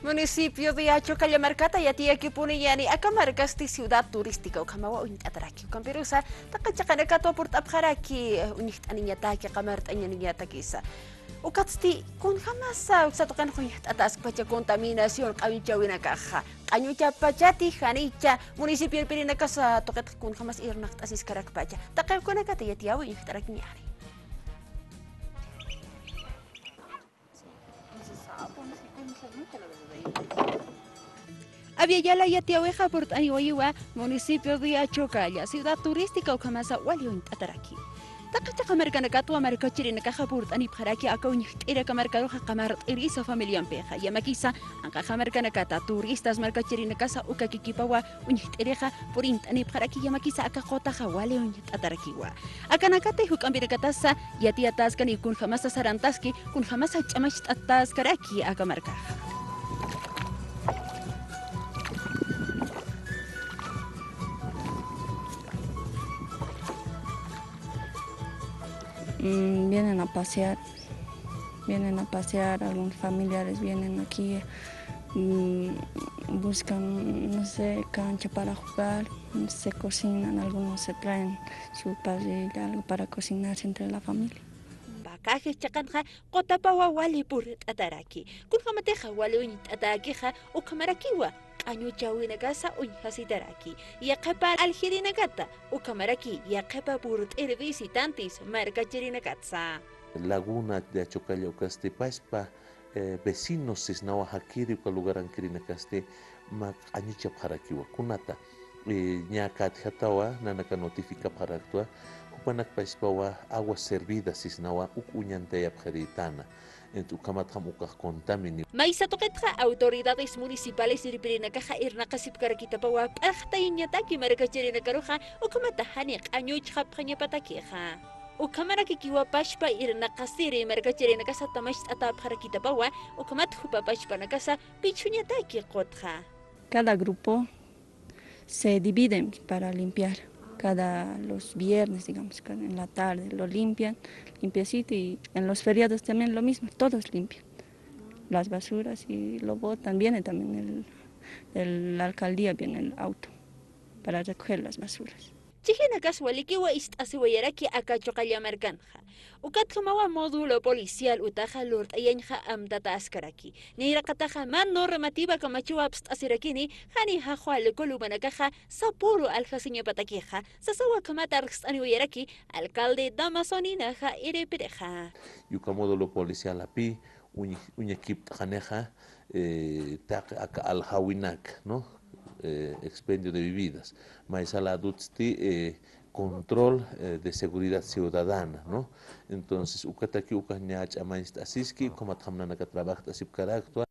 Municipio de Achocallamarcata y Atia Kipuniyani, Acamarcasti, ciudad turística, Okamawa, Atraki, Camperusa, Takachakanakato, Port Abharaki, Unit Aniataki, Kamart Aniatakisa. Ukatsti, kun jamasa, Satokan atas pacha contaminación, Kawichawina Caja, Añucha Pachati, Janicha, Municipio Pirinacasa, Tokat kun jamás irnacht asis Karakpacha, Takakonakata y Atiawi, Intarakiari. Aviala y Atiaweja por Taniwaiwa, municipio de Achocalla, ciudad turística o Kamasa Waliun Ataraki. Takacha Americanakato, America Chirinakaja por Anipharaki, Akon, Erika Mercadoja, Camar, Erisa, familia Ampeja, Yamakisa, Ancaja Americanacata, turistas, Marca Chirinacasa, Ukakikipawa, Unitereja, por Anipharaki, Yamakisa, Akajota, Waliun Atarakiwa. Akanakata y Hukambirikatasa, Yatia Taskan y Kun Hamasa Sarantaski, Kun Hamasa Chamash Ataskaraki, Akamarkaja. Vienen a pasear, algunos familiares vienen aquí, buscan, no sé, cancha para jugar, se cocinan, algunos se traen su parrilla, algo para cocinarse entre la familia. Bakaje chakanja, Kotapawa wali pur ataraki, Kunhamateja wali unit atakeja, Ukamarakiwa. Añuchawinagasa uñhasitaraki, Yakepa algirinagata, Ukamaraki, Yakepa purt el visitantes, Marcachirinagata. Laguna de Achocallaucaste, Paispa, vecinos Cisnawa Hakiri, lugar Ankirinakaste, Mac Añichap Harakiwa, Kunata, Ñakat Hatawa, Nanaka notifica para actuar, Kupanak Paispawa, agua servida Cisnawa, Ucuñanteyap Haritana. En tu contamini. Maisa toquetra autoridades municipales y Pirinacaja Irnacasip Karakitapawa, Pachta Iñataki Maracachirinacaroja, o Kamatahanic, Añucha Pañapataqueja. O Kamara Kikiwa Pashpa Irnacasiri, Maracachirinacasa Tamash Atap Harakitapawa, o Kamathupa Pashpa Nakasa, Pichuñataki Kotja. Cada grupo se divide para limpiar. Los viernes, digamos, en la tarde lo limpian, limpiecito, y en los feriados también lo mismo, todos limpian las basuras y lo botan. Viene también la alcaldía, viene el auto para recoger las basuras. Chijinakas walikiwa istasiwayaraki Akachocallamarcanja. Ukatjamawa módulo policial utaja lurt ayanja amtata askaraki. Nirakataja man normativa kamachiwa asirakini, hani hajual kolubanakaja, sapuro aljasiña pataqueja, sasawa kamatarx aniwayaraki, alcalde Damasoninaja irepereja. Yuka módulo policial api, un equipo tajaneja, tak alhawinak, ¿no? Expendio de vividas, maisala adutsti control de seguridad ciudadana, ¿no? Entonces, ukataki ukañach amainst asiski, como tamnanaka trabaja así carácter.